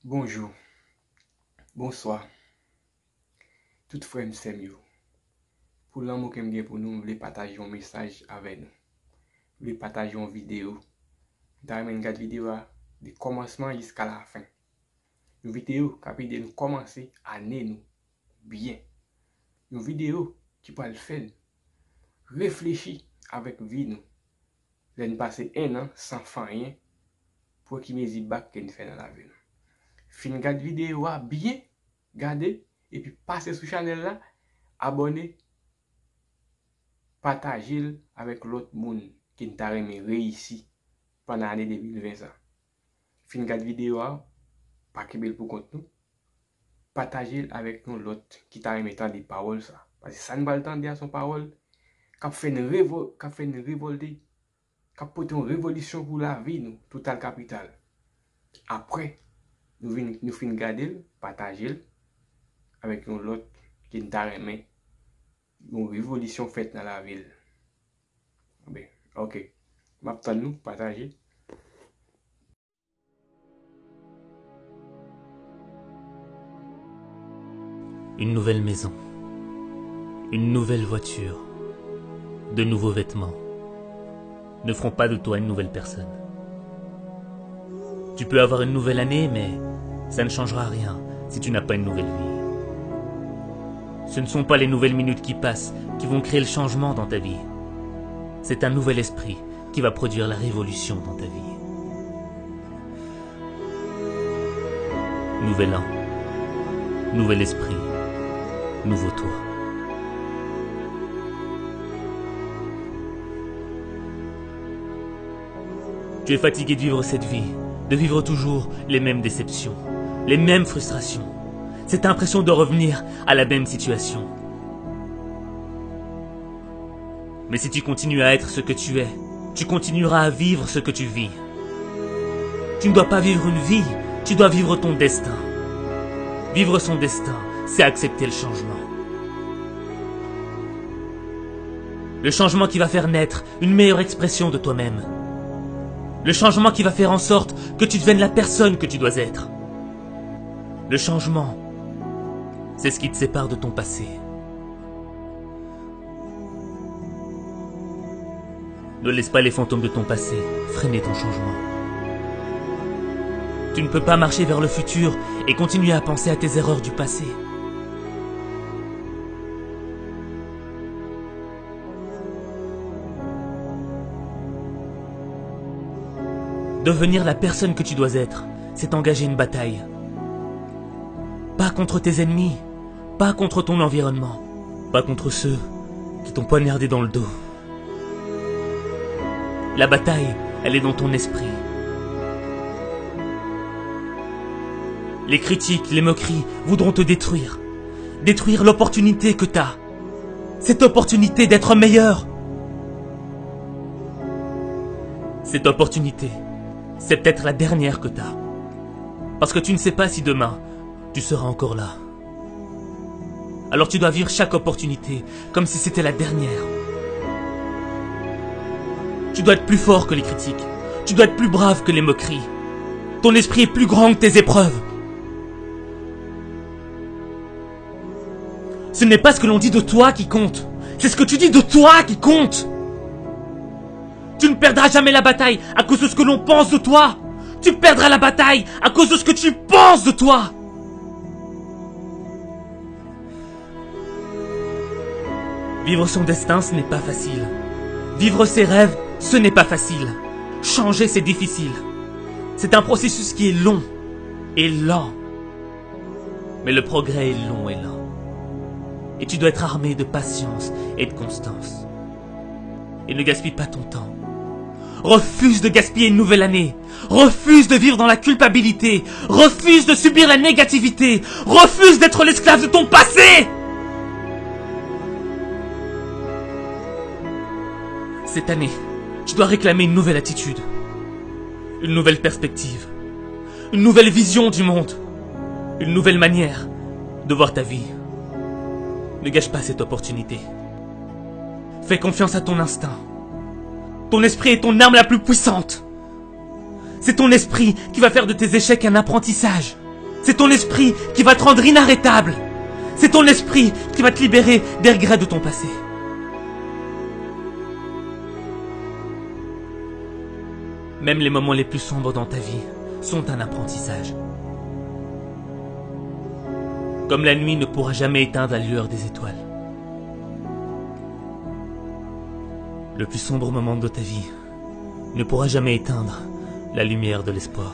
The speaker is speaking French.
Bonjour, bonsoir, tout frère m'sem yo. Pour l'amour que m'gen pour nous, je voulais partager un message avec nous. Je voulais partager une vidéo. Nous avons une vidéo du commencement jusqu'à la fin. Une vidéo qui permet de nous commencer l'année nous bien. Une vidéo qui peut le faire réfléchir avec vie nous. Nous passer un an sans faire rien pour qu'il me bac que nous faisons dans la vie. Fin regarde vidéo bien, garder et puis passer sur channel là, abonner, partager avec l'autre monde qui t'a réussi pendant l'année 2020. Fin regarde vidéo pas que belle pour compte nous, partager avec nous l'autre qui t'a remis tant des paroles ça. Parce que ça ne va pas le temps de dire son parole, qu'a fait une révolte, qu'a porté une révolution pour la vie nous, total capital. Après nous fin garder, partager avec nous l'autre qui nous a remis une révolution faite dans la ville. Ben, ok. M'attends nous partager. Une nouvelle maison, une nouvelle voiture, de nouveaux vêtements ne feront pas de toi une nouvelle personne. Tu peux avoir une nouvelle année, mais ça ne changera rien si tu n'as pas une nouvelle vie. Ce ne sont pas les nouvelles minutes qui passent qui vont créer le changement dans ta vie. C'est un nouvel esprit qui va produire la révolution dans ta vie. Nouvel an, nouvel esprit, nouveau toi. Tu es fatigué de vivre cette vie, de vivre toujours les mêmes déceptions, les mêmes frustrations, cette impression de revenir à la même situation. Mais si tu continues à être ce que tu es, tu continueras à vivre ce que tu vis. Tu ne dois pas vivre une vie, tu dois vivre ton destin. Vivre son destin, c'est accepter le changement. Le changement qui va faire naître une meilleure expression de toi-même. Le changement qui va faire en sorte que tu deviennes la personne que tu dois être. Le changement, c'est ce qui te sépare de ton passé. Ne laisse pas les fantômes de ton passé freiner ton changement. Tu ne peux pas marcher vers le futur et continuer à penser à tes erreurs du passé. Devenir la personne que tu dois être, c'est engager une bataille. Pas contre tes ennemis, pas contre ton environnement, pas contre ceux qui t'ont poignardé dans le dos. La bataille, elle est dans ton esprit. Les critiques, les moqueries voudront te détruire. Détruire l'opportunité que tu as. Cette opportunité d'être meilleur. Cette opportunité, c'est peut-être la dernière que tu as. Parce que tu ne sais pas si demain, tu seras encore là. Alors tu dois vivre chaque opportunité comme si c'était la dernière. Tu dois être plus fort que les critiques. Tu dois être plus brave que les moqueries. Ton esprit est plus grand que tes épreuves. Ce n'est pas ce que l'on dit de toi qui compte. C'est ce que tu dis de toi qui compte. Tu ne perdras jamais la bataille à cause de ce que l'on pense de toi. Tu perdras la bataille à cause de ce que tu penses de toi. Vivre son destin, ce n'est pas facile. Vivre ses rêves, ce n'est pas facile. Changer, c'est difficile. C'est un processus qui est long et lent. Mais le progrès est long et lent. Et tu dois être armé de patience et de constance. Et ne gaspille pas ton temps. Refuse de gaspiller une nouvelle année. Refuse de vivre dans la culpabilité. Refuse de subir la négativité. Refuse d'être l'esclave de ton passé. Cette année, tu dois réclamer une nouvelle attitude. Une nouvelle perspective. Une nouvelle vision du monde. Une nouvelle manière de voir ta vie. Ne gâche pas cette opportunité. Fais confiance à ton instinct. Ton esprit est ton arme la plus puissante. C'est ton esprit qui va faire de tes échecs un apprentissage. C'est ton esprit qui va te rendre inarrêtable. C'est ton esprit qui va te libérer des regrets de ton passé. Même les moments les plus sombres dans ta vie sont un apprentissage. Comme la nuit ne pourra jamais éteindre la lueur des étoiles. Le plus sombre moment de ta vie ne pourra jamais éteindre la lumière de l'espoir.